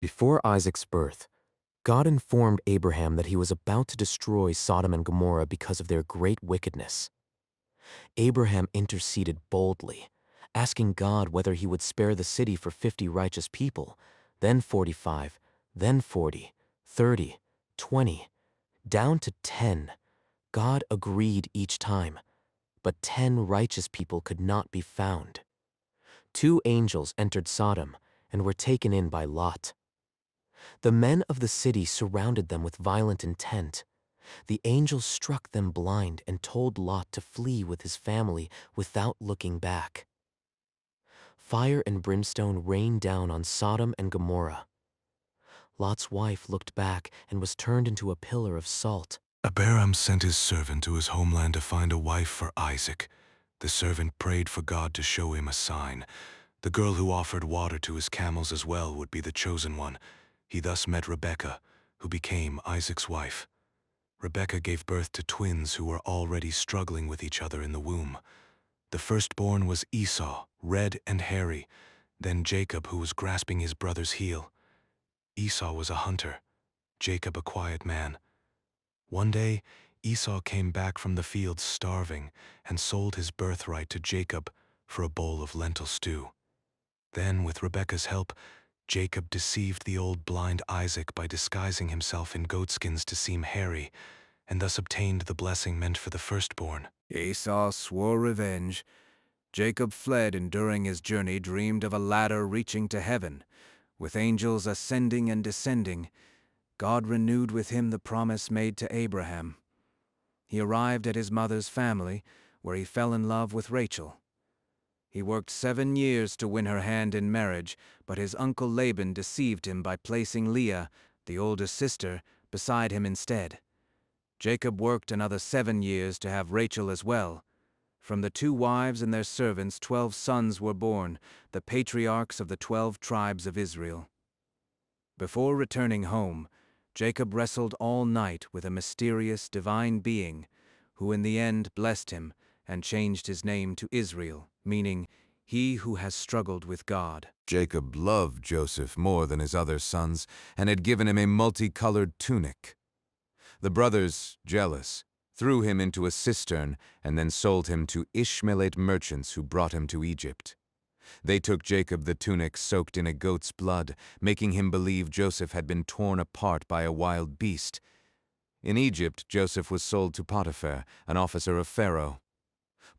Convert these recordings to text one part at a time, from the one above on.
Before Isaac's birth, God informed Abraham that he was about to destroy Sodom and Gomorrah because of their great wickedness. Abraham interceded boldly, asking God whether he would spare the city for 50 righteous people, then 45, then 40, 30, 20, down to 10. God agreed each time, but 10 righteous people could not be found. 2 angels entered Sodom and were taken in by Lot. The men of the city surrounded them with violent intent. The angels struck them blind and told Lot to flee with his family without looking back. Fire and brimstone rained down on Sodom and Gomorrah. Lot's wife looked back and was turned into a pillar of salt. Abraham sent his servant to his homeland to find a wife for Isaac. The servant prayed for God to show him a sign. The girl who offered water to his camels as well would be the chosen one. He thus met Rebekah, who became Isaac's wife. Rebekah gave birth to twins who were already struggling with each other in the womb. The firstborn was Esau, red and hairy, then Jacob, who was grasping his brother's heel. Esau was a hunter, Jacob a quiet man. One day, Esau came back from the fields starving and sold his birthright to Jacob for a bowl of lentil stew. Then, with Rebekah's help, Jacob deceived the old blind Isaac by disguising himself in goatskins to seem hairy, and thus obtained the blessing meant for the firstborn. Esau swore revenge. Jacob fled and during his journey dreamed of a ladder reaching to heaven, with angels ascending and descending. God renewed with him the promise made to Abraham. He arrived at his mother's family, where he fell in love with Rachel. He worked 7 years to win her hand in marriage, but his uncle Laban deceived him by placing Leah, the oldest sister, beside him instead. Jacob worked another 7 years to have Rachel as well. From the 2 wives and their servants 12 sons were born, the patriarchs of the 12 tribes of Israel. Before returning home, Jacob wrestled all night with a mysterious divine being, who in the end blessed him and changed his name to Israel, meaning, he who has struggled with God. Jacob loved Joseph more than his other sons and had given him a multicolored tunic. The brothers, jealous, threw him into a cistern and then sold him to Ishmaelite merchants who brought him to Egypt. They took Jacob the tunic soaked in a goat's blood, making him believe Joseph had been torn apart by a wild beast. In Egypt, Joseph was sold to Potiphar, an officer of Pharaoh.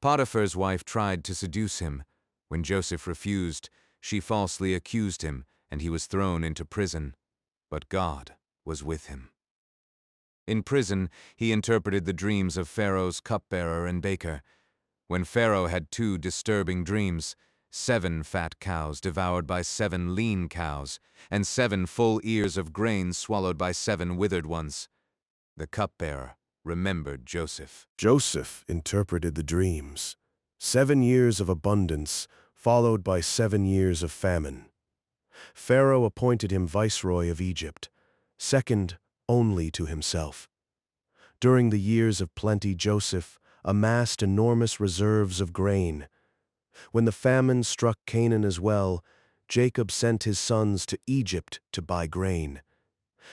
Potiphar's wife tried to seduce him. When Joseph refused, she falsely accused him, and he was thrown into prison. But God was with him. In prison, he interpreted the dreams of Pharaoh's cupbearer and baker. When Pharaoh had 2 disturbing dreams, 7 fat cows devoured by 7 lean cows, and 7 full ears of grain swallowed by 7 withered ones, the cupbearer remembered Joseph. Joseph interpreted the dreams. 7 years of abundance, followed by 7 years of famine. Pharaoh appointed him viceroy of Egypt, second only to himself. During the years of plenty, Joseph amassed enormous reserves of grain. When the famine struck Canaan as well, Jacob sent his sons to Egypt to buy grain.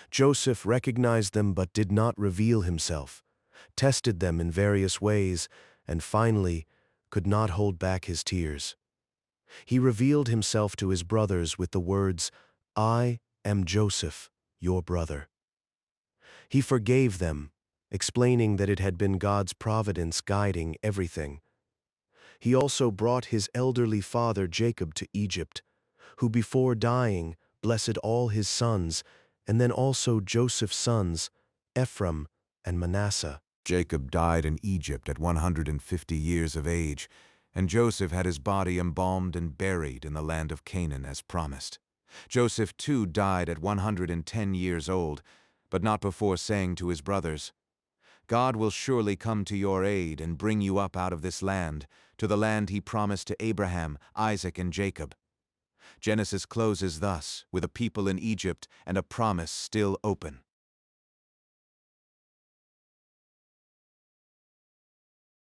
Joseph recognized them but did not reveal himself, tested them in various ways, and finally could not hold back his tears. He revealed himself to his brothers with the words, "I am Joseph, your brother." He forgave them, explaining that it had been God's providence guiding everything. He also brought his elderly father Jacob to Egypt, who before dying blessed all his sons, and then also Joseph's sons, Ephraim and Manasseh. Jacob died in Egypt at 150 years of age, and Joseph had his body embalmed and buried in the land of Canaan as promised. Joseph too died at 110 years old, but not before saying to his brothers, "God will surely come to your aid and bring you up out of this land, to the land he promised to Abraham, Isaac, and Jacob." Genesis closes thus, with a people in Egypt and a promise still open.